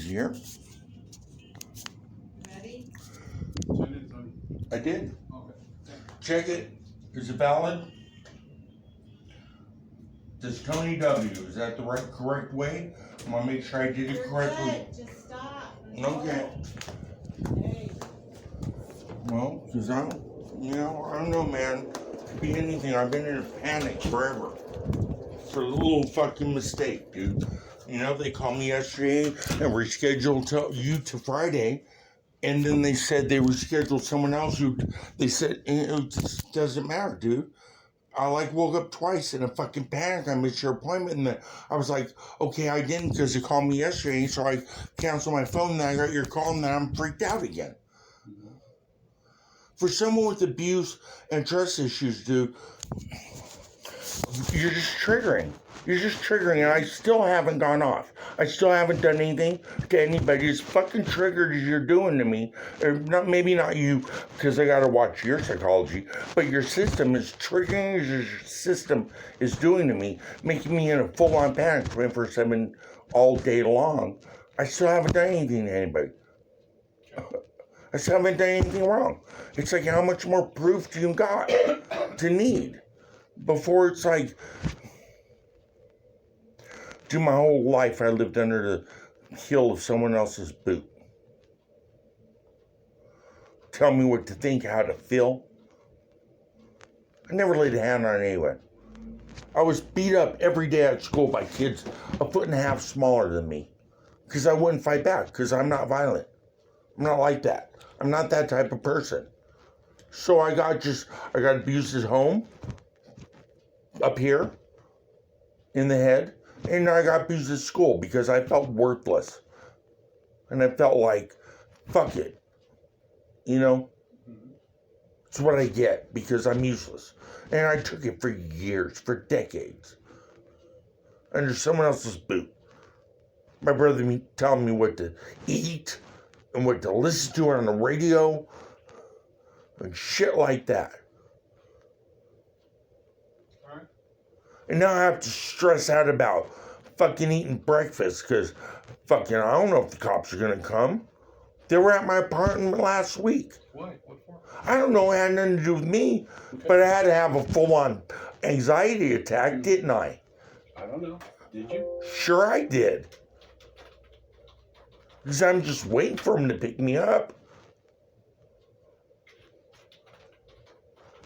here. Ready? I did. Okay. Check it. Is it valid? Does Tony W. Is that the correct way? I'm gonna make sure I did it You're correctly. good. Just stop. Okay. Hey. Well, because I don't know, man. Could be anything. I've been in a panic forever. For a little fucking mistake, dude. You know, they called me yesterday and rescheduled you to Friday. And then they said they rescheduled someone else who, they said, it just doesn't matter, dude. I woke up twice in a fucking panic. I missed your appointment. And I was like, okay, I didn't because you called me yesterday. So I canceled my phone. And I got your call and then I'm freaked out again. For someone with abuse and trust issues, dude, you're just triggering. And I still haven't gone off. I still haven't done anything to anybody as fucking triggered as you're doing to me. Or maybe not you, because I gotta watch your psychology, but your system is triggering as your system is doing to me, making me in a full-on panic 24/7 all day long. I still haven't done anything to anybody. I still haven't done anything wrong. It's like, how much more proof do you got to need before it's like, dude, my whole life I lived under the heel of someone else's boot. Tell me what to think, how to feel. I never laid a hand on anyone. I was beat up every day at school by kids 1.5 feet smaller than me because I wouldn't fight back because I'm not violent. I'm not like that. I'm not that type of person. So I got abused at home, up here, in the head, and I got abused at school because I felt worthless. And I felt like, fuck it. You know? It's what I get because I'm useless. And I took it for years, for decades. Under someone else's boot. My brother telling me what to eat and what to listen to on the radio and shit like that. All right. And now I have to stress out about fucking eating breakfast because fucking I don't know if the cops are gonna come. They were at my apartment last week. Why? What for? I don't know, it had nothing to do with me, but I had to have a full-on anxiety attack, didn't I? I don't know. Did you? Sure I did. Because I'm just waiting for him to pick me up.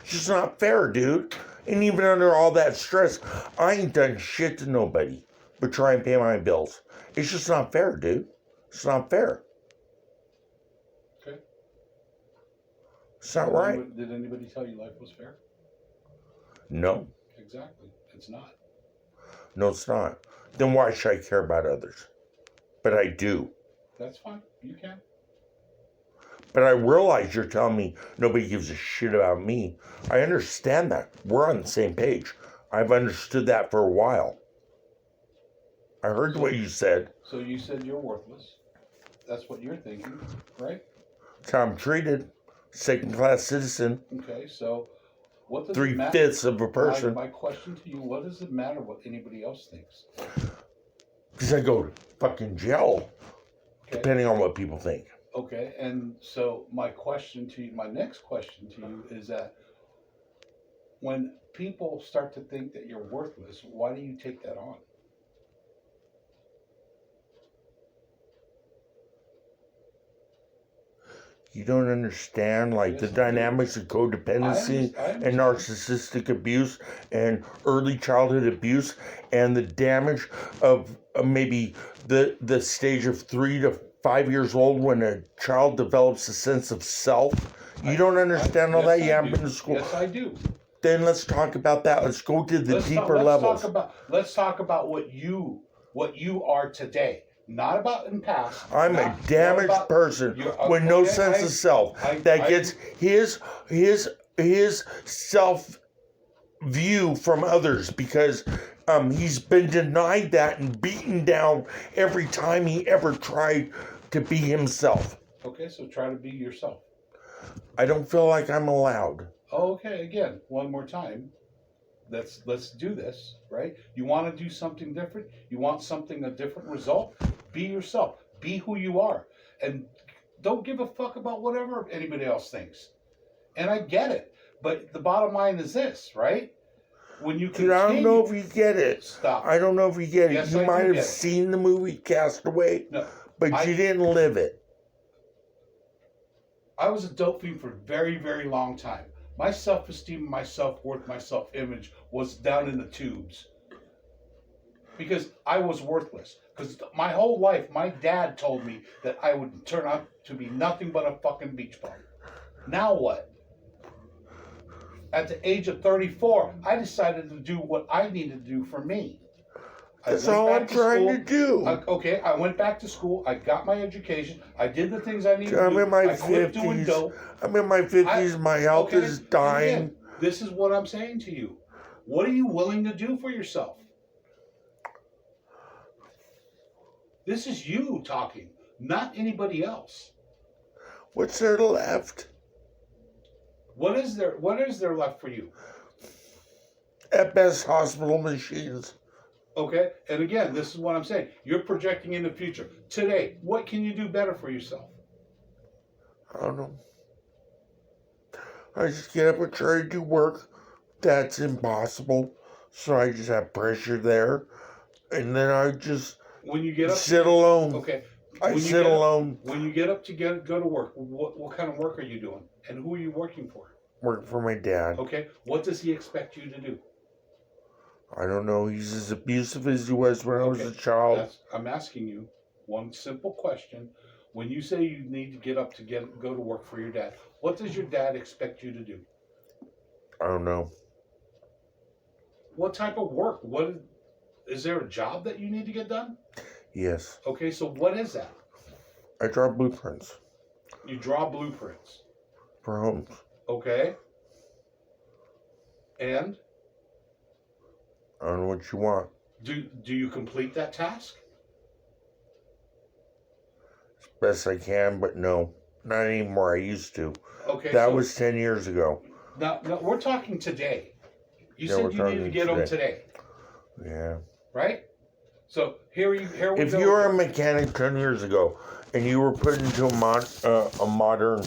It's just not fair, dude. And even under all that stress, I ain't done shit to nobody but try and pay my bills. It's just not fair, dude. It's not fair. Okay. It's not right. Did anybody tell you life was fair? No. Exactly. It's not. No, it's not. Then why should I care about others? But I do. That's fine. You can. But I realize you're telling me nobody gives a shit about me. I understand that. We're on the same page. I've understood that for a while. I heard what you said. So you said you're worthless. That's what you're thinking, right? That's how I'm treated. Second-class citizen. Okay, so what does 3/5 of a person. My question to you, what does it matter what anybody else thinks? Because I go to fucking jail, depending on what people think. Okay, and so my next question to you is that when people start to think that you're worthless, why do you take that on? You don't understand, the dynamics of codependency and narcissistic abuse and early childhood abuse and the damage of maybe the stage of 3 to 5 years old when a child develops a sense of self. You don't understand all that? You haven't been to school. Yes, I do. Then let's talk about that. Let's go to the deeper levels. Let's talk about what you are today. Not about in past. I'm a damaged person with no sense of self that gets his self view from others because he's been denied that and beaten down every time he ever tried to be himself. Okay, so try to be yourself. I don't feel like I'm allowed. Okay, again, one more time. Let's do this, right? You want to do something different? You want a different result? Be yourself. Be who you are. And don't give a fuck about whatever anybody else thinks. And I get it. But the bottom line is this, right? When you Dude, I don't know if you get it. Stop. I don't know if you get it. Yes, You I might do have get it. seen the movie Castaway, No, but you didn't live it. I was a dope fiend for a very, very long time. My self-esteem, my self-worth, my self-image was down in the tubes. Because I was worthless. Because my whole life, my dad told me that I would turn out to be nothing but a fucking beach bum. Now what? At the age of 34, I decided to do what I needed to do for me. That's all I'm trying to do. Okay, I went back to school. I got my education. I did the things I needed Dude, I'm to do. in my I quit doing 50s. dope. I'm in my 50s. My health Okay, is and dying. again, this is what I'm saying to you. What are you willing to do for yourself? This is you talking, not anybody else. What's there left? What is there left for you? At best, hospital machines. Okay? And again, this is what I'm saying. You're projecting in the future. Today, what can you do better for yourself? I don't know. I just get up and try to do work. That's impossible. So I just have pressure there. And then I just When you get up, sit alone. okay. I When you sit get up- alone. When you get up to go to work, what kind of work are you doing? And who are you working for? Work for my dad. Okay? What does he expect you to do? I don't know. He's as abusive as he was when I was a Okay, child. I'm asking you one simple question. When you say you need to get up to go to work for your dad, what does your dad expect you to do? I don't know. What type of work? What is there a job that you need to get done? Yes. Okay, so what is that? I draw blueprints You draw blueprints. for homes. Okay. And I don't know what you want. do you complete that task? As best I can, but no. Not anymore. I used to. Okay. That so was 10 years ago. now we're talking today. You Yeah, said we're you needed to talking get them today, Yeah. right? So here we If go. you were a mechanic 10 years ago and you were put into a modern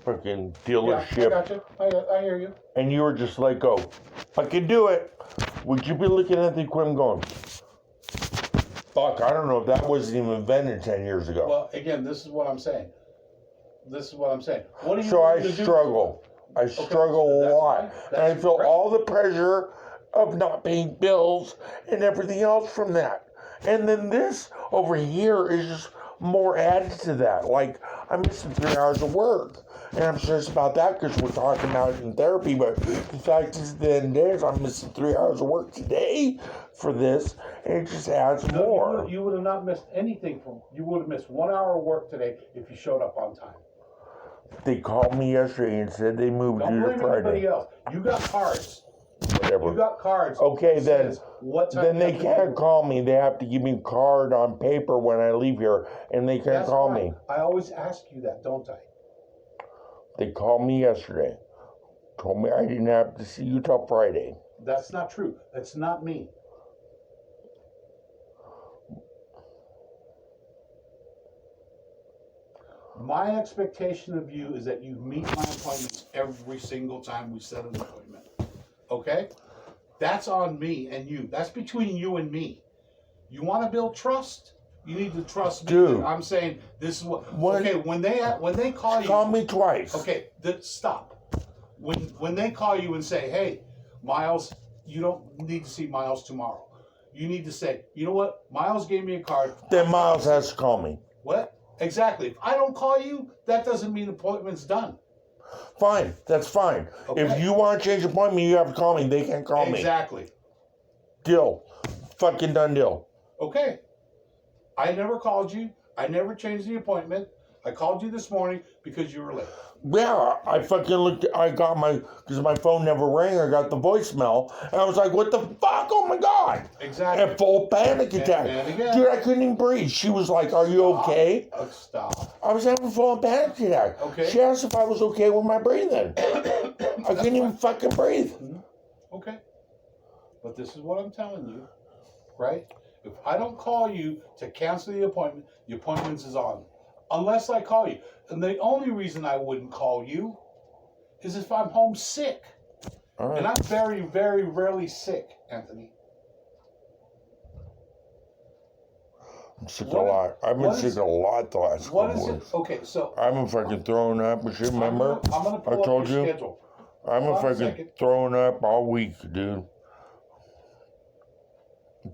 fucking Yeah, I dealership got you. I hear you. and you were just like, oh, I can do it, would you be looking at the equipment going, fuck, I don't know if that wasn't even invented 10 years ago. Well, again, this is what I'm saying. What are you So I willing to do? struggle. I struggle a that's lot. fine. And I That's feel great. all the pressure of not paying bills and everything else from that. And then this over here is just more added to that. Like, I'm missing 3 hours of work. And I'm stressed about that because we're talking about it in therapy. But the fact is, at the end of the day, is I'm missing 3 hours of work today for this. And it just adds more. You would have not missed anything you would have missed 1 hour of work today if you showed up on time. They called me yesterday and said they moved Don't you blame to anybody Friday. else. You got cards. Whatever. You got cards. Okay, that then. says what time Then you they have to can't be. call me. They have to give me a card on paper when I leave here, and they can't That's call right. me. I always ask you that, don't I? They called me yesterday. Told me I didn't have to see you till Friday. That's not true. That's not me. My expectation of you is that you meet my appointments every single time we set an appointment. Okay? That's on me and you. That's between you and me. You want to build trust? You need to trust me. Dude. I'm saying this is what. When- Okay, when they call you. Call me twice. Okay, stop. When they call you and say, "Hey, Miles, you don't need to see Miles tomorrow." You need to say, "You know what? Miles gave me a card." Then Miles has to call me. What? Exactly. If I don't call you, that doesn't mean the appointment's done. Fine. That's fine. Okay. If you want to change the appointment, you have to call me. They can't call me. Exactly. Deal. Fucking done deal. Okay. I never called you. I never changed the appointment. I called you this morning because you were late. Yeah, I fucking looked. I got because my phone never rang. I got the voicemail, and I was like, "What the fuck? Oh my god!" Exactly. And full panic attack. and again. Dude, I couldn't even breathe. She was like, "Are you okay?" Stop. I was having full panic attack. Okay. She asked if I was okay with my breathing. I couldn't even fucking breathe. Okay. But this is what I'm telling you, right? If I don't call you to cancel the appointment is on. Unless I call you. And the only reason I wouldn't call you is if I'm home sick. All right. And I'm very, very rarely sick, Anthony. I'm sick a lot. I've been sick a lot the last couple What is it? weeks. Okay, so I've been fucking throwing up. But you remember? I'm gonna pull I told up your you. schedule. I've been Hold on a fucking second. throwing up all week, dude.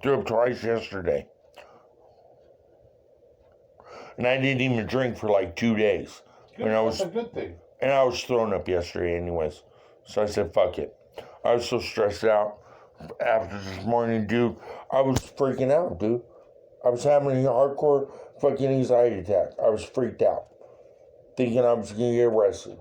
Threw up twice yesterday. And I didn't even drink for like 2 days. Good, And I that's was a good thing. and I was throwing up yesterday anyways. So I said, fuck it. I was so stressed out after this morning, dude. I was freaking out, dude. I was having a hardcore fucking anxiety attack. I was freaked out. Thinking I was gonna get arrested.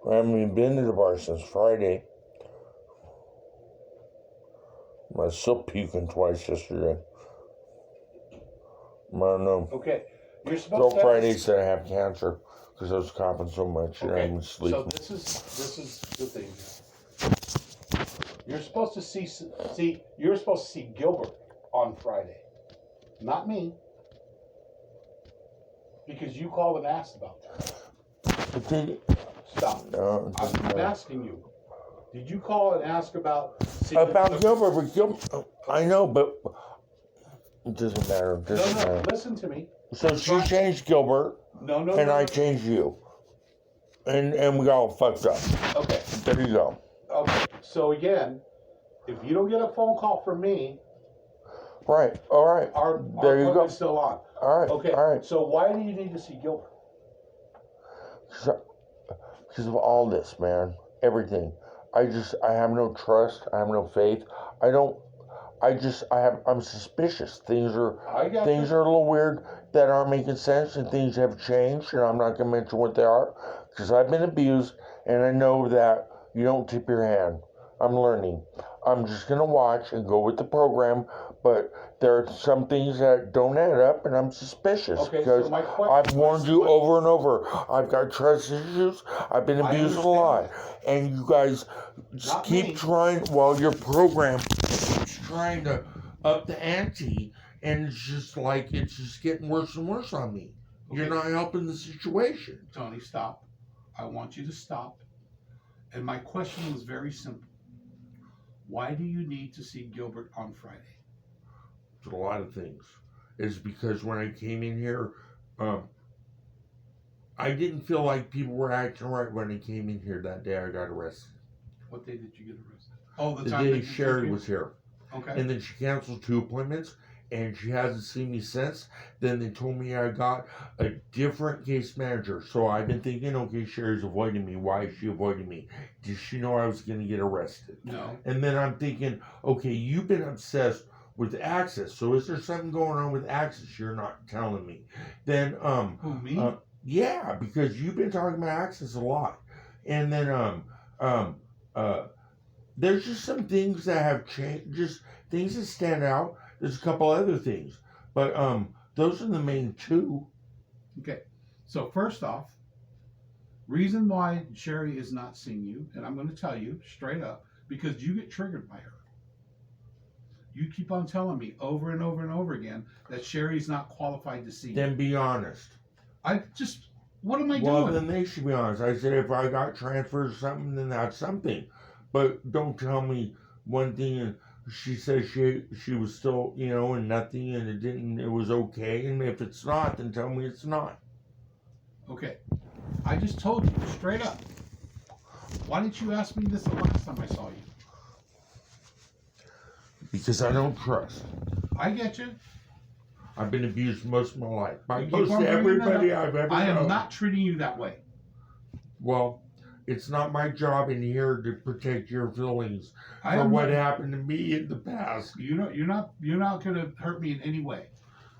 I haven't even been to the bar since Friday. I was still puking twice yesterday. I don't know. Okay, you're So supposed to. Friday said I have cancer because I was coughing so much and Okay, I've been sleeping. so this is the thing. You're supposed to you're supposed to see Gilbert on Friday, not me, because you called and asked about that. Stop. No, I'm asking you. Did you call and ask about Gilbert, but Gilbert, I know, but it doesn't matter. It doesn't No, matter. listen to me. So she changed Gilbert, No, and I changed you, and we got all fucked up. Okay. There you go. Okay. So again, if you don't get a phone call from me, Right. All right. our There you go. appointment's still on. All right. Okay. All right. So why do you need to see Gilbert? Because of all this, man. Everything. I have no trust. I have no faith. I'm suspicious. Things are a little weird that aren't making sense, and things have changed, and I'm not going to mention what they are, because I've been abused, and I know that you don't tip your hand. I'm learning. I'm just going to watch and go with the program, but there are some things that don't add up, and I'm suspicious, because I've warned you over and over. I've got trust issues. I've been abused a lot, and you guys just keep trying, while your program is trying to up the ante, and it's just getting worse and worse on me. Okay. You're not helping the situation. Tony, stop. I want you to stop. And my question was very simple. Why do you need to see Gilbert on Friday? It's a lot of things. It's because when I came in here, I didn't feel like people were acting right when I came in here that day I got arrested. What day did you get arrested? Oh, the day Sherry was here. Okay. And then she canceled 2 appointments, and she hasn't seen me since. Then they told me I got a different case manager. So I've been thinking, okay, Sherry's avoiding me. Why is she avoiding me? Did she know I was going to get arrested? No. And then I'm thinking, okay, you've been obsessed with Access. So is there something going on with Access you're not telling me? Then, Who, me? Yeah, because you've been talking about Access a lot. And then, there's just some things that have changed, just things that stand out. There's a couple other things, but those are the main 2. Okay, so first off, reason why Sherry is not seeing you, and I'm going to tell you straight up, because you get triggered by her. You keep on telling me over and over and over again that Sherry's not qualified to see you. Then be honest. What am I doing? Well, then they should be honest. I said if I got transferred or something, then that's something. But don't tell me one thing and she says she was still, and nothing, and it was okay. And if it's not, then tell me it's not. Okay. I just told you straight up. Why didn't you ask me this the last time I saw you? Because I don't trust. I get you. I've been abused most of my life by most everybody I've ever known. I am not treating you that way. Well, it's not my job in here to protect your feelings for what happened to me in the past. You're not going to hurt me in any way.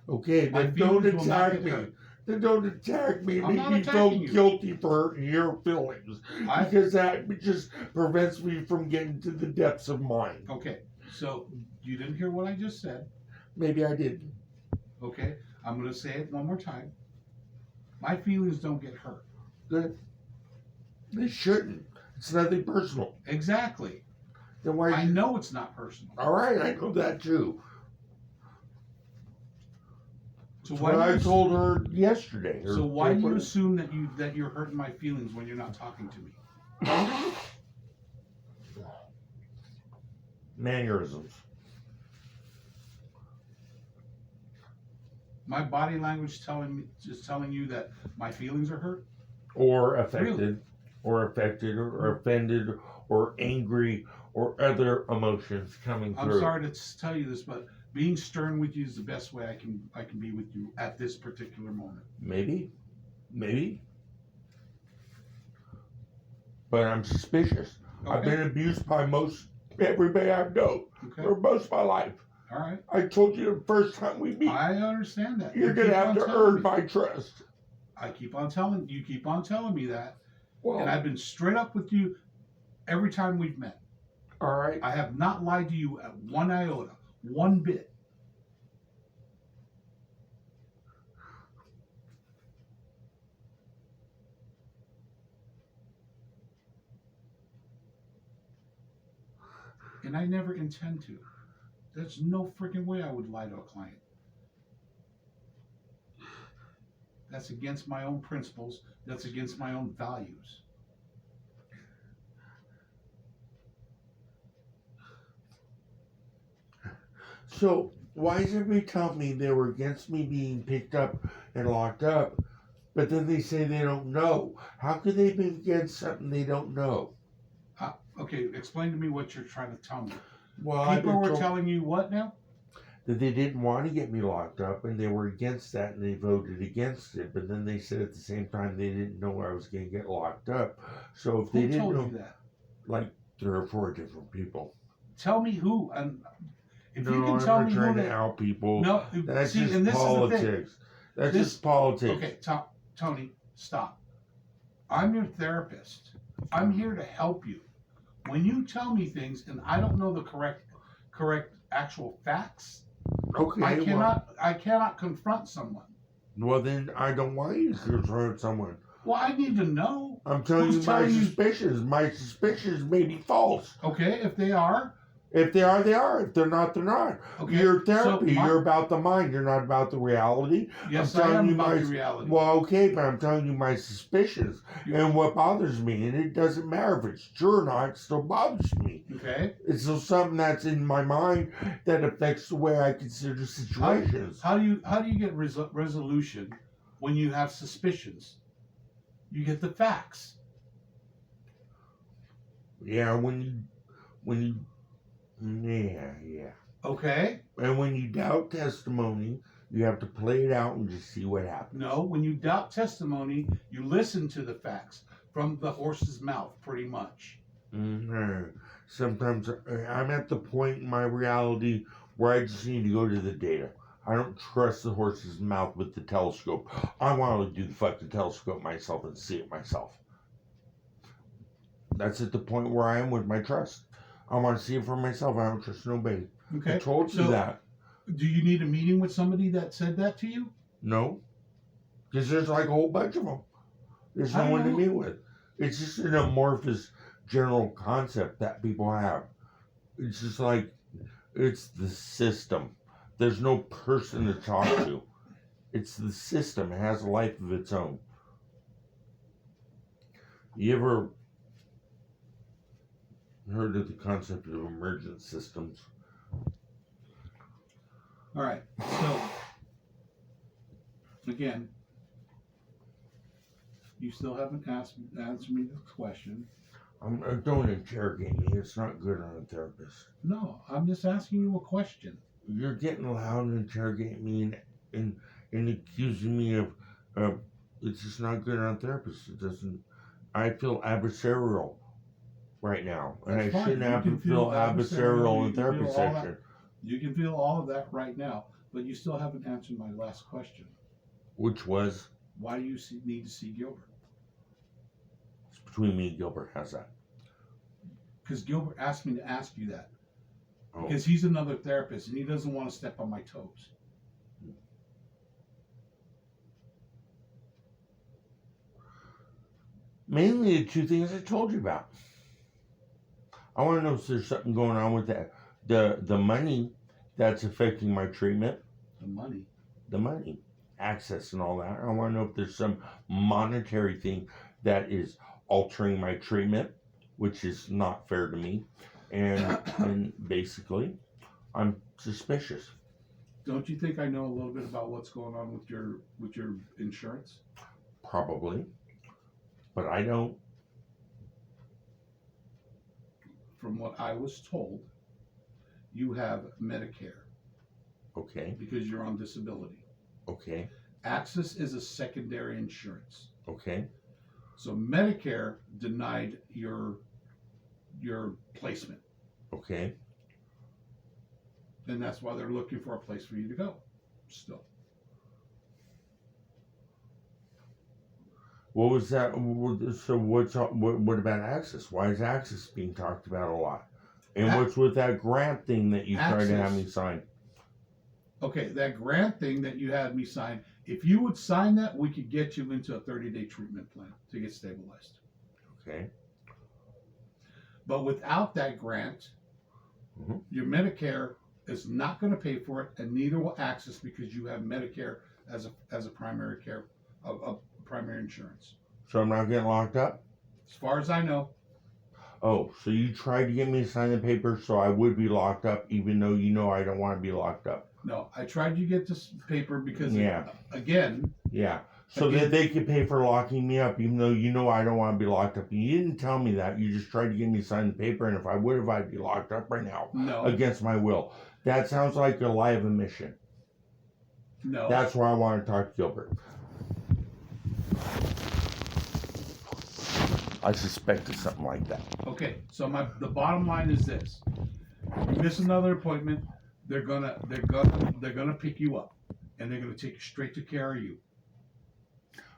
Okay, then don't attack me. Then don't attack me. Make me feel guilty for hurting your feelings. Because that just prevents me from getting to the depths of mine. Okay. So you didn't hear what I just said. Maybe I didn't. Okay, I'm gonna say it one more time. My feelings don't get hurt. Good. They shouldn't. It's nothing personal. Exactly. Then why? I know it's not personal. All right, I know that too. So That's why what do I you, told her yesterday. or so why do you day assume that you're hurting my feelings when you're not talking to me? before. Mannerisms. My body language is telling you that my feelings are hurt. Or affected. Really? Or affected. Or offended. Or angry. Or other emotions coming I'm through. sorry to tell you this, but being stern with you is the best way I can be with you at this particular moment. Maybe. Maybe. But I'm suspicious. Okay. I've been abused by everybody I know Okay. for most of my life. All right. I told you the first time we meet. I understand that. You're You going to keep have on to telling earn me. my trust. I keep on telling you. Keep on telling me that, Well, and I've been straight up with you every time we've met. all right. I have not lied to you at one iota, one bit. And I never intend to. There's no freaking way I would lie to a client. That's against my own principles. That's against my own values. So, why is everybody telling me they were against me being picked up and locked up, but then they say they don't know? How could they be against something they don't know? Okay, explain to me what you're trying to tell me. Well, I've People been were told telling you what now? that they didn't want to get me locked up, and they were against that, and they voted against it. But then they said at the same time they didn't know I was going to get locked up. So if they Who didn't told know, you that? like 3 or 4 different people. Tell me who. And if you No, can I'm tell not me trying who to out people. No, That's see, just and this politics. is the thing. That's This- just politics. Okay, Tony, stop. I'm your therapist. I'm here to help you. When you tell me things and I don't know the correct actual facts, Okay. I cannot confront someone. Well, then I don't want you to confront someone. Well, I need to know. I'm telling Who's you my telling you- suspicions. My suspicions may be false. Okay, if they are, If they are, they are. If they're not, they're not. okay. You're therapy. So You're about the mind. You're not about the reality. yes, I'm I telling am you about my- the reality. Well, okay, but I'm telling you my suspicions and what bothers me. And it doesn't matter if it's true or not. It still bothers me. Okay. It's still something that's in my mind that affects the way I consider situations. How do you get resolution when you have suspicions? You get the facts. Yeah, when you, yeah. Okay. And when you doubt testimony, you have to play it out and just see what happens. No, when you doubt testimony, you listen to the facts from the horse's mouth, pretty much. Mm-hmm. Sometimes I'm at the point in my reality where I just need to go to the data. I don't trust the horse's mouth with the telescope. I want to do the fucking telescope myself and see it myself. That's at the point where I am with my trust. I want to see it for myself. I don't trust nobody. Okay. I told you that. Do you need a meeting with somebody that said that to you? No. Because there's like a whole bunch of them. There's no I one to know. meet with. It's just an amorphous general concept that people have. It's just like, it's the system. There's no person to talk to. It's the system. It has a life of its own. You ever heard of the concept of emergent systems? All right. So, again, you still haven't answered me the question. Don't interrogate me. It's not good on a therapist. No, I'm just asking you a question. You're getting loud and interrogating me and accusing me of it's just not good on a therapist. It doesn't. I feel adversarial right now, and That's I fine. shouldn't You have can to feel feel adversarial. adversarial You in can therapy feel all that. session. You can feel all of that right now, but you still haven't answered my last question. Which was, Why do you need to see Gilbert? it's between me and Gilbert. How's that? Because Gilbert asked me to ask you that. Oh. Because he's another therapist and he doesn't want to step on my toes. Mainly the two things I told you about. I want to know if there's something going on with that. The money that's affecting my treatment. The money, access and all that. I want to know if there's some monetary thing that is altering my treatment, which is not fair to me. And basically, I'm suspicious. Don't you think I know a little bit about what's going on with your insurance? Probably. But I don't. From what I was told, you have Medicare. Okay. Because you're on disability. Okay. Access is a secondary insurance. Okay. So Medicare denied your placement. Okay. And that's why they're looking for a place for you to go. Still. What was that? So what about access? Why is access being talked about a lot? And what's with that grant thing that you tried to have me sign? Okay, that grant thing that you had me sign, if you would sign that, we could get you into a 30-day treatment plan to get stabilized. Okay. But without that grant, your Medicare is not going to pay for it, and neither will Access because you have Medicare as a primary care, a primary insurance. So I'm not getting locked up? As far as I know. Oh, so you tried to get me to sign the paper so I would be locked up, even though you know I don't want to be locked up. No, I tried to get this paper because, again. Yeah, so that they could pay for locking me up, even though you know I don't want to be locked up. You didn't tell me that. You just tried to get me to sign the paper, and if I would have, I'd be locked up right now. No. Against my will. That sounds like a lie of omission. No. That's why I want to talk to Gilbert. I suspected something like that. Okay, so the bottom line is this: you miss another appointment, they're gonna pick you up, and they're gonna take you straight to care of you.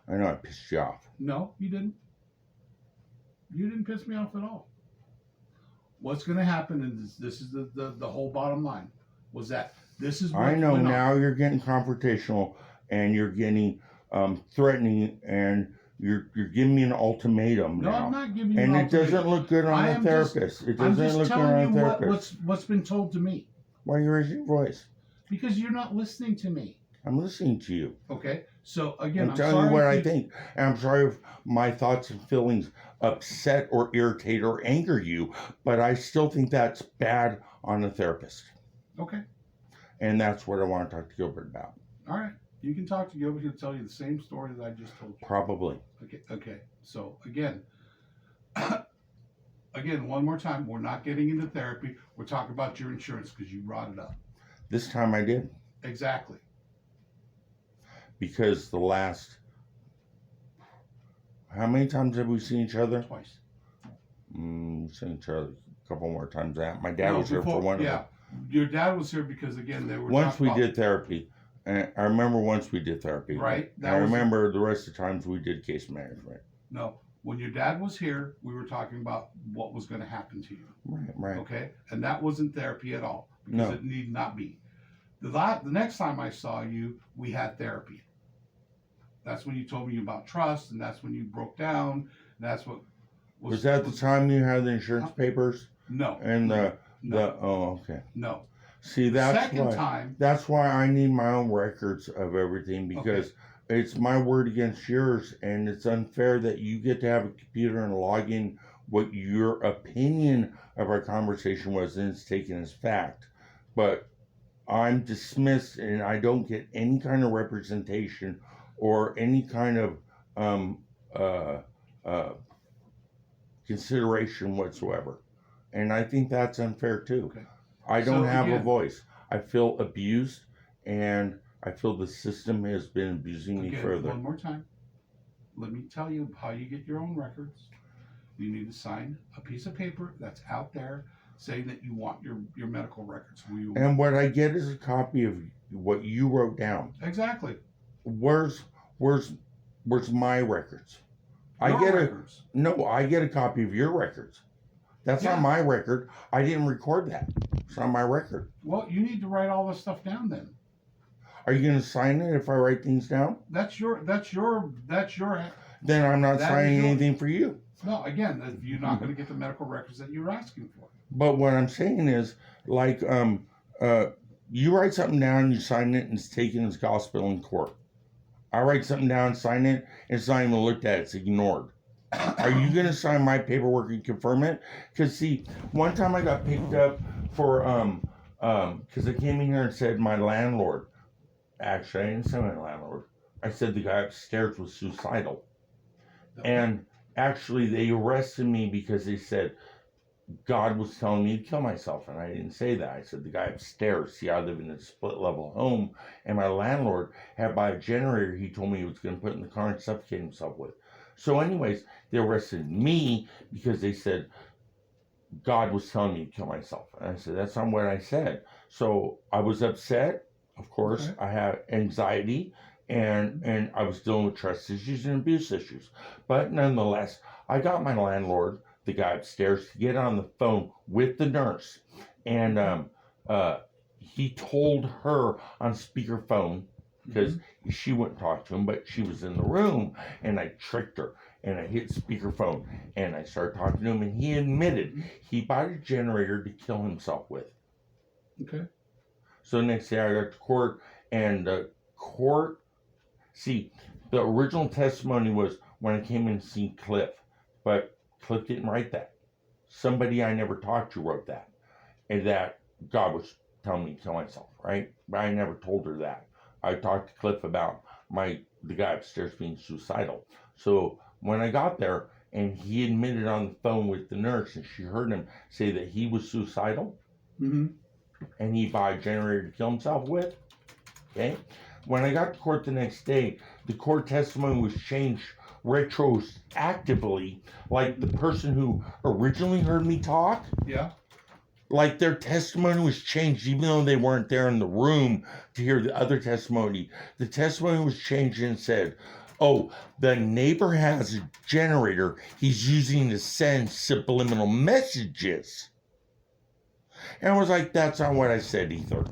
I know I pissed you off. No, you didn't. You didn't piss me off at all. What's gonna happen, and this is the whole bottom line, was that this is what I know went on. now you're getting confrontational, and you're getting threatening, and you're giving me an ultimatum No, now. I'm not giving you and an it doesn't look good on the therapist. It I'm doesn't just look good telling on you the therapist. what's been told to me. Why are you raising your voice? Because you're not listening to me. I'm listening to you. Okay, so again, I'm telling you what I think. And I'm sorry if my thoughts and feelings upset or irritate or anger you, but I still think that's bad on a therapist. Okay. And that's what I want to talk to Gilbert about. All right. You can talk to Gilbert. He'll tell you the same story that I just told you. Probably. Okay. So again, one more time, we're not getting into therapy. We're talking about your insurance because you brought it up. This time I did. Exactly. Because the last, how many times have we seen each other? Twice. We've seen each other a couple more times. That my dad was here for one of them. Your dad was here because again they were. Once we did therapy. And I remember once we did therapy. Right. I remember the rest of the times we did case management. No. When your dad was here, we were talking about what was going to happen to you. Right. Okay? And that wasn't therapy at all. Because it need not be. The next time I saw you, we had therapy. That's when you told me about trust, and that's when you broke down. And that's what was that the time you had the insurance papers? No. And no. oh, okay. No. See, that's why I need my own records of everything, because it's my word against yours, and it's unfair that you get to have a computer and log in what your opinion of our conversation was, and it's taken as fact. But I'm dismissed, and I don't get any kind of representation or any kind of consideration whatsoever. And I think that's unfair too. Okay. I don't have a voice. I feel abused, and I feel the system has been abusing me further. One more time. Let me tell you how you get your own records. You need to sign a piece of paper that's out there saying that you want your medical records. And what I get is a copy of what you wrote down. Exactly. Where's my records? I get a copy of your records. That's Yeah. on my record. I didn't record that. It's on my record. Well, you need to write all this stuff down then. Are you going to sign it if I write things down? That's your. Then I'm not That signing is your- anything for you. No, again, you're not going to get the medical records that you're asking for. But what I'm saying is, like, you write something down, you sign it, and it's taken as gospel in court. I write something down, sign it, and it's not even looked at. It's ignored. Are you going to sign my paperwork and confirm it? Because, see, one time I got picked up for, because I came in here and said my landlord, actually, I didn't say my landlord. I said the guy upstairs was suicidal. And actually, they arrested me because they said God was telling me to kill myself. And I didn't say that. I said the guy upstairs. See, I live in a split level home. And my landlord had bought a generator he told me he was going to put in the car and suffocate himself with. So anyways, they arrested me because they said God was telling me to kill myself. And I said, that's not what I said. So I was upset. Of course, Okay. I had anxiety. And I was dealing with trust issues and abuse issues. But nonetheless, I got my landlord, the guy upstairs, to get on the phone with the nurse. And he told her on speakerphone, because she wouldn't talk to him, but she was in the room. And I tricked her. And I hit speakerphone. And I started talking to him. And he admitted he bought a generator to kill himself with. Okay. So the next day I got to court. And the court... See, the original testimony was when I came in to see Cliff, but Cliff didn't write that. Somebody I never talked to wrote that, and that God was telling me to kill myself, right? But I never told her that. I talked to Cliff about the guy upstairs being suicidal. So when I got there, and he admitted on the phone with the nurse, and she heard him say that he was suicidal, and he bought a generator to kill himself with, okay? When I got to court the next day, the court testimony was changed retroactively. Like the person who originally heard me talk, Yeah. like their testimony was changed, even though they weren't there in the room to hear the other testimony. The testimony was changed and said, oh, the neighbor has a generator he's using to send subliminal messages. And I was like, that's not what I said either.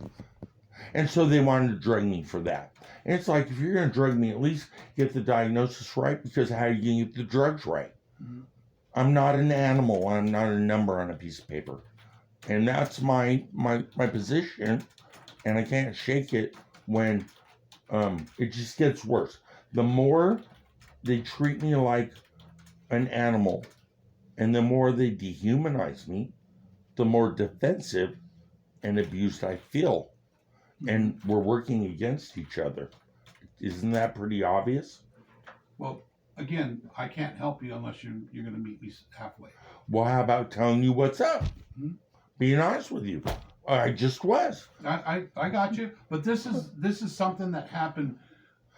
And so they wanted to drug me for that. And it's like, if you're going to drug me, at least get the diagnosis right, because how are you going to get the drugs right? I'm not an animal. I'm not a number on a piece of paper. And that's my position. And I can't shake it when it just gets worse. The more they treat me like an animal, and the more they dehumanize me, the more defensive and abused I feel. And we're working against each other. Isn't that pretty obvious? Well, again, I can't help you unless you're going to meet me halfway. Well, how about telling you what's up? Being honest with you. I just was. I got you, but this is something that happened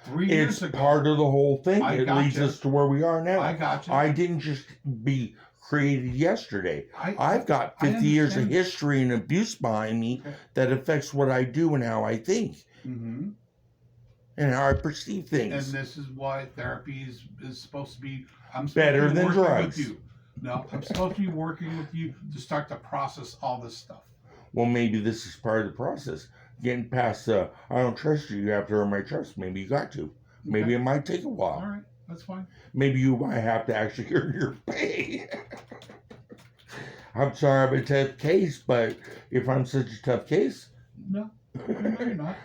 3 years ago. It's part of the whole thing. I It leads gotcha. us to where we are now. I got you. I didn't just be created yesterday. I've got I 50 years of understand. history and abuse behind me that affects what I do and how I think Mm-hmm. and how I perceive And things. this is why therapy is supposed to be. I'm supposed Better to be than working drugs. with you. No, I'm supposed to be working with you to start to process all this stuff. Well, maybe this is part of the process. Getting past I don't trust you, you have to earn my trust. Maybe you got to. Maybe it might take a while. All right, that's fine. Maybe you might have to actually earn your pay. I'm sorry I'm a tough case, but if I'm such a tough case, No, you're not.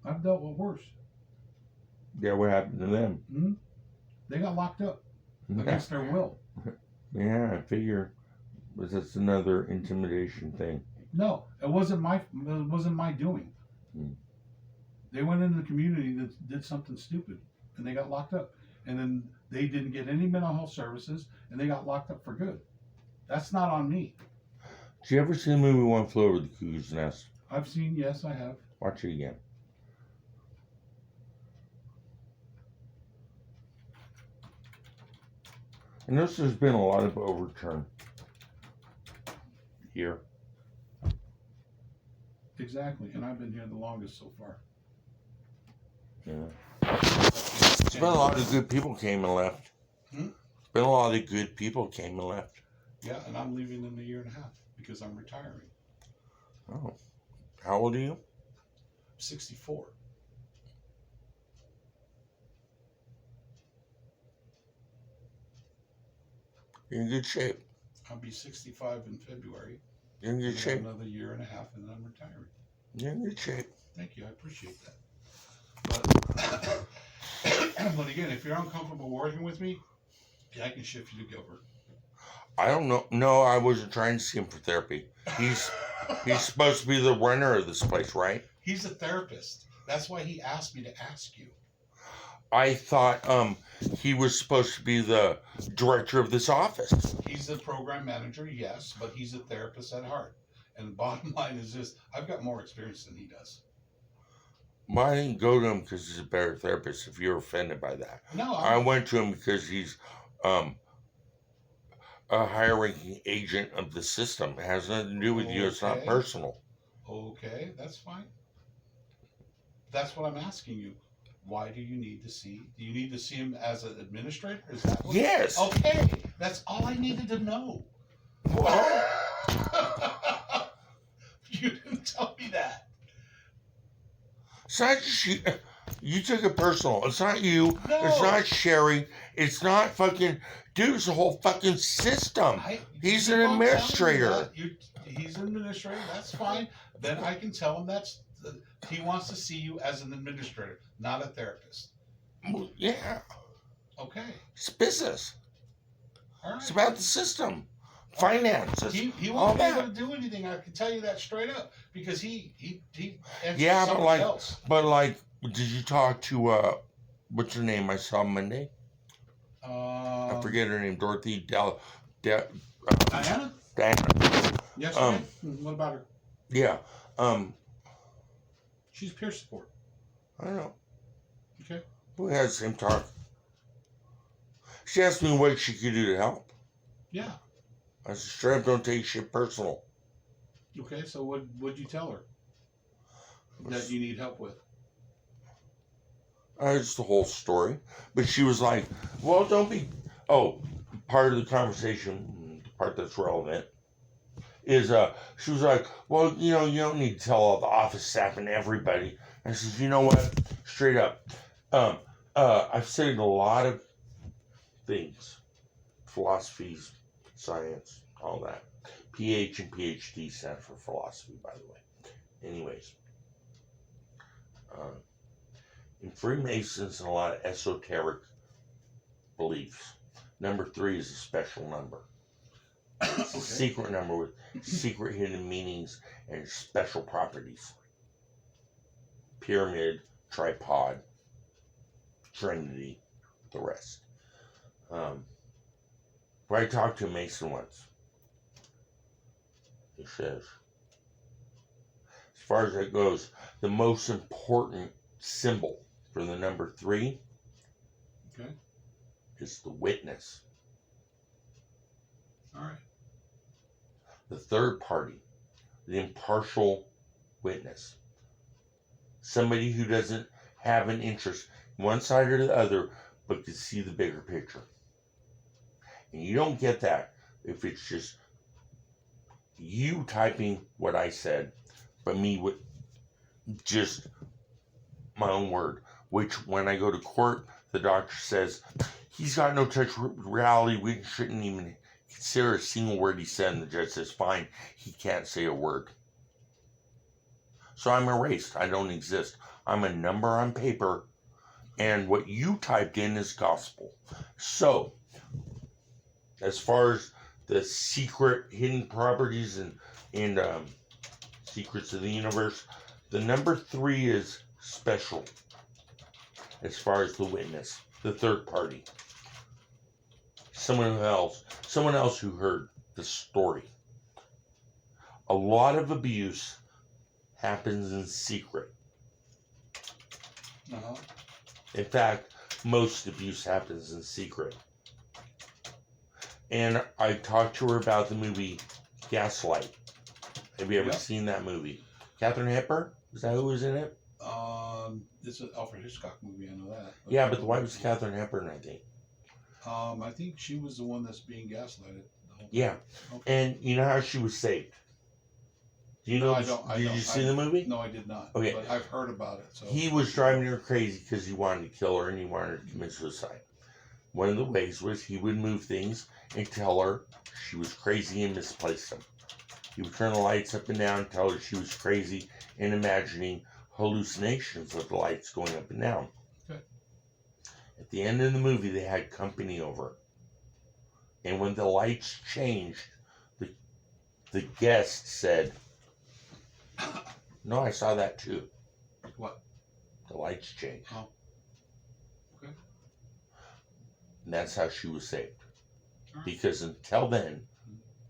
I've dealt with worse. yeah, what happened to them? They got locked up against their will. Yeah, I figure that's another intimidation thing. No, it wasn't my doing. They went into the community that did something stupid, and they got locked up. And then they didn't get any mental health services, and they got locked up for good. That's not on me. Did you ever see the movie One Flew Over the Cuckoo's Nest? I've seen, yes, I have. Watch it again. I notice there's been a lot of overturn here. Exactly, and I've been here the longest so far. Yeah. It's been a lot of good people came and left. But a lot of good people came and left. Yeah, and I'm leaving in a year and a half because I'm retiring. Oh. How old are you? 64. You're in good shape. I'll be 65 in February. You're in good shape. Another year and a half, and then I'm retiring. You're in good shape. Thank you. I appreciate that. But again, if you're uncomfortable working with me, yeah, I can shift you to Gilbert. I don't know. No, I wasn't trying to see him for therapy. He's supposed to be the runner of this place, right? He's a therapist. That's why he asked me to ask you. I thought he was supposed to be the director of this office. He's the program manager, yes, but he's a therapist at heart. And the bottom line is this: I've got more experience than he does. Well, I didn't go to him because he's a better therapist. If you're offended by that, No, I went to him because he's a higher-ranking agent of the system. It has nothing to do with you. It's not Okay. personal. Okay, that's fine. That's what I'm asking you. Why do you need to see? Do you need to see him as an administrator? Is that what? Yes. Okay, that's all I needed to know. You didn't tell me that. It's not just you. You took it personal. It's not you. No. It's not Sherry. It's not fucking. Dude, it's the whole fucking system. He's an administrator. He's an administrator. That's fine. Then I can tell him he wants to see you as an administrator, not a therapist. Yeah. Okay. It's business. All right. It's about the system. Finances. He all won't be that. able to do anything. I can tell you that straight up because he Yeah, but like, else. did you talk to what's her name? I saw Monday. I forget her name. Dorothy Diana. Diana. Yes. What about her? Yeah. She's peer support. I don't know. Okay. We had the same talk. She asked me what she could do to help. Yeah. I said, straight up, don't take shit personal. Okay, so what'd you tell her that you need help with? It's the whole story. But she was like, well, don't be... Oh, part of the conversation, the part that's relevant, is she was like, well, you don't need to tell all the office staff and everybody. I said, you know what? Straight up. I've studied a lot of things. Philosophies, science, all that. PH and PhD stand for philosophy, by the way. Anyways. In Freemasons and a lot of esoteric beliefs, number 3 is a special number. It's a secret number with secret hidden meanings and special properties. Pyramid, tripod, Trinity, the rest. I talked to a Mason once. He says, as far as that goes, the most important symbol for the number 3 is the witness. All right. The third party, the impartial witness. Somebody who doesn't have an interest one side or the other, but can see the bigger picture. And you don't get that if it's just you typing what I said, but me with just my own word. Which, when I go to court, the doctor says he's got no touch with reality. We shouldn't even consider a single word he said. And the judge says, fine, he can't say a word. So I'm erased. I don't exist. I'm a number on paper, and what you typed in is gospel. So, as far as the secret hidden properties and secrets of the universe, the number 3 is special as far as the witness, the third party. Someone else who heard the story. A lot of abuse happens in secret. Uh-huh. In fact, most abuse happens in secret. And I talked to her about the movie Gaslight. Have you ever seen that movie? Katharine Hepburn? Is that who was in it? It's an Alfred Hitchcock movie, I know that. Yeah, but the wife was Katharine Hepburn, I think. I think she was the one that's being gaslighted. The whole Yeah. Okay. And you know how she was saved? Do you No, know? I don't. I Did don't. you see the movie? No, I did not. Okay. But I've heard about it. So He was driving her crazy because he wanted to kill her and he wanted her to commit suicide. One of the ways was he would move things and tell her she was crazy and misplaced them. He would turn the lights up and down, tell her she was crazy, and imagining hallucinations of the lights going up and down. Okay. At the end of the movie, they had company over. And when the lights changed, the guest said, "No, I saw that too." What? The lights changed. Oh. Okay. And that's how she was saved. Alright. Because until then,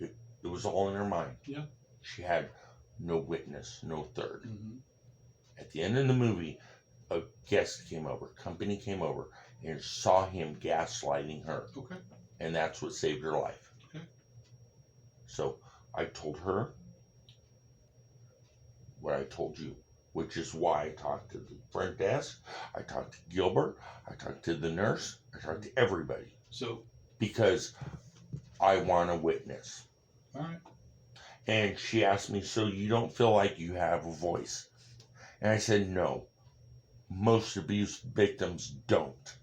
it was all in her mind. Yeah. She had no witness, no third. Mm-hmm. At the end of the movie, a guest came over, company came over, and saw him gaslighting her. Okay. And that's what saved her life. Okay. So I told her what I told you, which is why I talked to the front desk, I talked to Gilbert, I talked to the nurse, I talked to everybody. So, Because I want a witness. all right. And she asked me, "So you don't feel like you have a voice?" And I said, "No. Most abuse victims don't."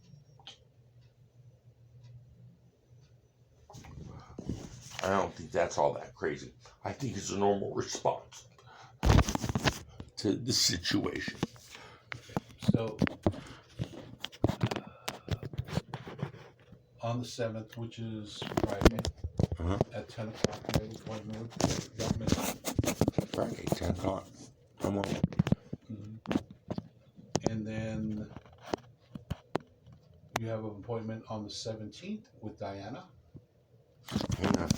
I don't think that's all that crazy. I think it's a normal response to the situation. So, on the 7th, which is Friday, at 10 o'clock, you have an appointment with the government. Friday, 10 o'clock. I'm on. And then you have an appointment on the 17th with Diana. Hang on.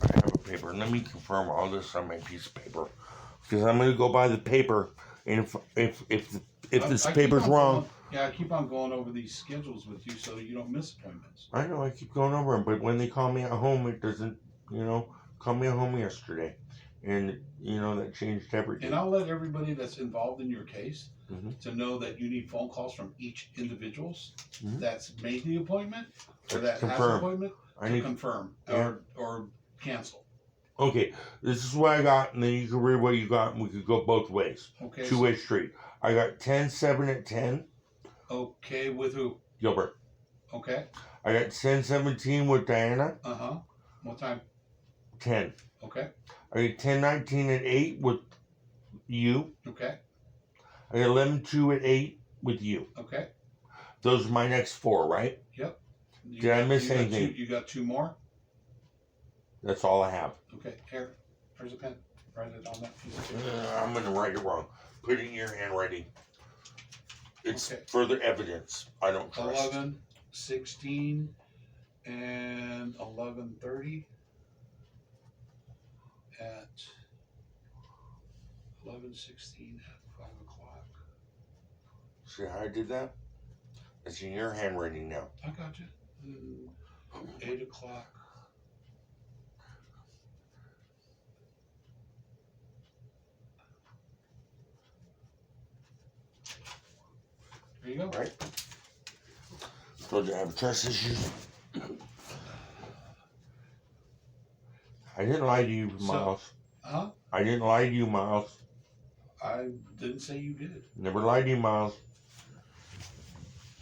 I have a paper. Let me confirm all this on my piece of paper. Because I'm going to go by the paper. And if this I paper's keep on wrong. going- yeah, I keep on going over these schedules with you so you don't miss appointments. I know, I keep going over them, but when they call me at home, it doesn't, call me at home yesterday. And, that changed everything. And I'll let everybody that's involved in your case Mhm. to know that you need phone calls from each individuals Mhm. that's made the appointment or Let's that has an confirm. appointment I to need, confirm Yeah. or cancel. okay, this is what I got, and then you can read what you got, and we could go both ways. Okay. Two-way street. I got 10-7 at 10, Okay, with who? Gilbert. Okay. I got 10-17 with Diana, Uh-huh. What time? 10. Okay. I got 10-19 at 8 with you. Okay. I got 11-2 at 8 with you. Okay. Those are my next 4, right? You Did I miss got anything? you got 2 more? That's all I have. Okay. Here's a pen. Write it on that piece of paper. I'm going to write it wrong. Put it in your handwriting. It's Okay. further evidence. I don't trust. 11, 16, and 11:30 at 11:16 at 5 o'clock. See how I did that? It's in your handwriting now. I got you. 8 o'clock. There you go. Right? Told you I have trust issues. I didn't lie to you, Miles. Huh? I didn't lie to you, Miles. I didn't say you did. Never lied to you, Miles.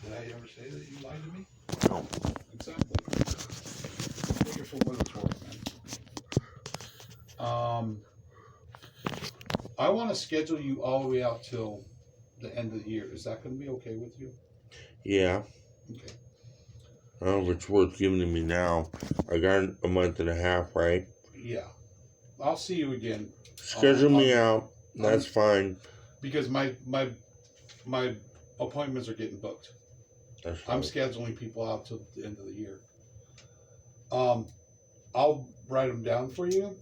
Did I ever say that you lied to me? No. Exactly. Take it for what it's worth, man. I want to schedule you all the way out till the end of the year. Is that going to be okay with you? Yeah. Okay. I don't know if it's worth giving to me now. I got a month and a half, right? Yeah. I'll see you again. Schedule me out. That's fine. Because my appointments are getting booked. That's fine. I'm scheduling people out till the end of the year. I'll write them down for you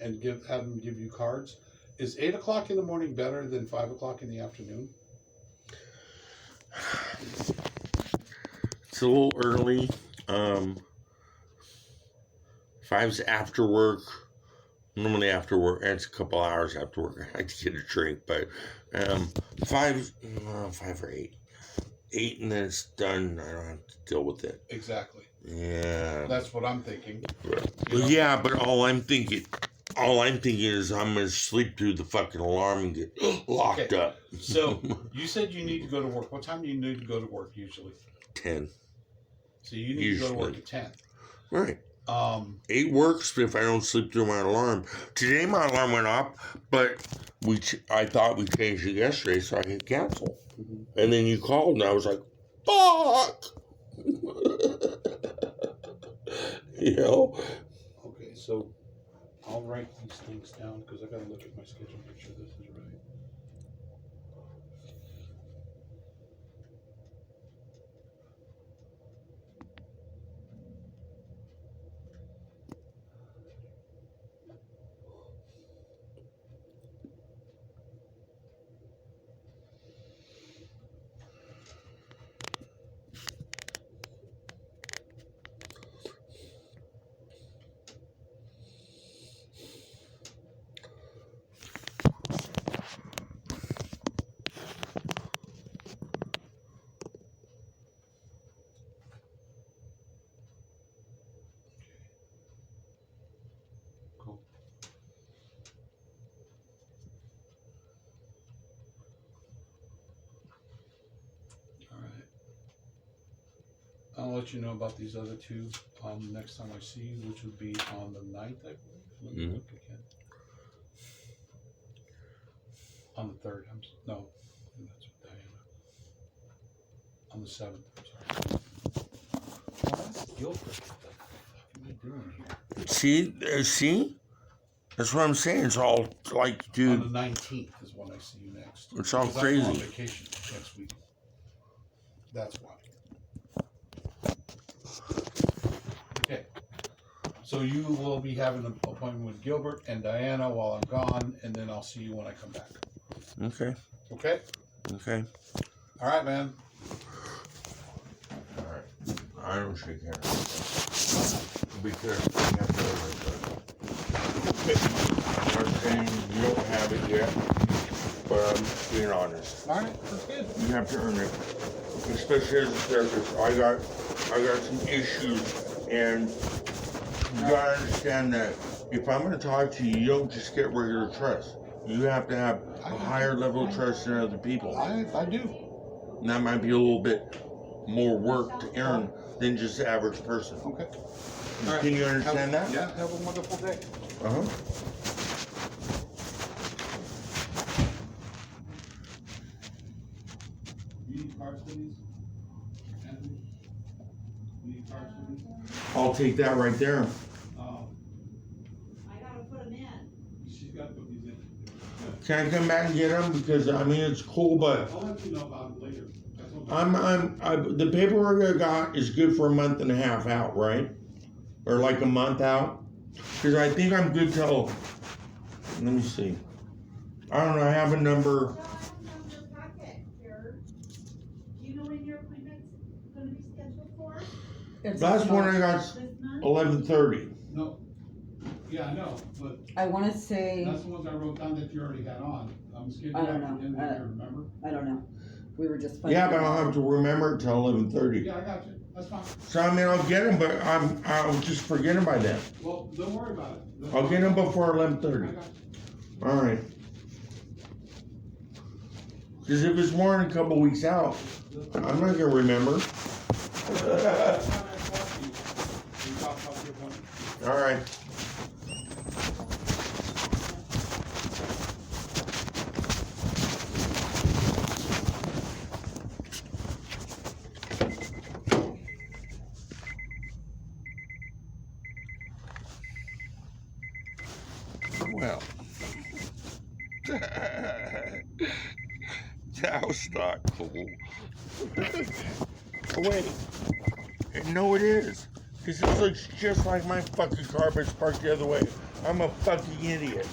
and have them give you cards. Is 8 o'clock in the morning better than 5 o'clock in the afternoon? It's a little early. 5's after work. Normally after work, and it's a couple hours after work. I like to get a drink, but 5 or 8. 8 and then it's done. I don't have to deal with it. Exactly. Yeah. That's what I'm thinking. Well, yeah, but all I'm thinking is I'm gonna sleep through the fucking alarm and get locked Okay. up. So you said you need to go to work. What time do you need to go to work usually? 10. So you need to go to work Usually. at 10. Right. Um, 8 works if I don't sleep through my alarm. Today my alarm went off, but I thought we changed it yesterday so I could cancel. And then you called and I was like, fuck! You know? okay, so I'll write these things down because I gotta look at my schedule, make sure this is right. Cool. All right. I'll let you know about these other two next time I see you, which would be on the 9th, I believe. Let me look again. On the 3rd, no, that's with Diana. On the 7th, I'm sorry. Oh, that's Gilbert. What the fuck am I doing here? See? That's what I'm saying. It's all like, On dude, the 19th is when I see you next. it's all Because I'm on crazy. vacation next week. That's why. Okay. So you will be having an appointment with Gilbert and Diana while I'm gone, and then I'll see you when I come back. Okay. Okay? Okay. All right, man. All right. I don't shake hands. Be careful. You have to I'm not saying you don't have it yet, but I'm just being honest. All right, that's good. You have to earn it, especially as a therapist. I got some issues, and you gotta understand that if I'm gonna talk to you, you don't just get regular trust. You have to have a higher level of trust than other people. I do. And that might be a little bit more work to earn than just the average person. Okay. Can you understand that? Yeah, have a wonderful day. Uh-huh. You need car studies? Anthony? You need car studies? I'll take that right there. I gotta put them in. She's got to put these in. Can I come back and get them? Because I mean it's cool, but I'll let you know about it later. That's what the paperwork I got is good for a month and a half out, right? Or like a month out. Because I think I'm good till. Let me see. I don't know. I have a number. No, I don't have your packet here. Do you know when your appointment's gonna be scheduled for? Last one I got This month? 11:30. No. Yeah, I know, but I want to say, that's the ones I wrote down that you already had on. I'm scheduling I don't at the end know. of the year, remember? I don't know. We were just. Yeah, but fighting. I'll have to remember it till 11:30. Yeah, I got you. That's fine. So I mean I'll get them, but I'll just forget them by then. Well, don't worry about it. That's I'll get them fine. before I 11:30. got you. All right. Because if it's more than a couple weeks out, I'm not gonna remember. Last time I talked to you, we talked about your appointment. All right. Well, that was not cool. Wait, no, it is. Because it looks just like my fucking car, but it's parked the other way. I'm a fucking idiot.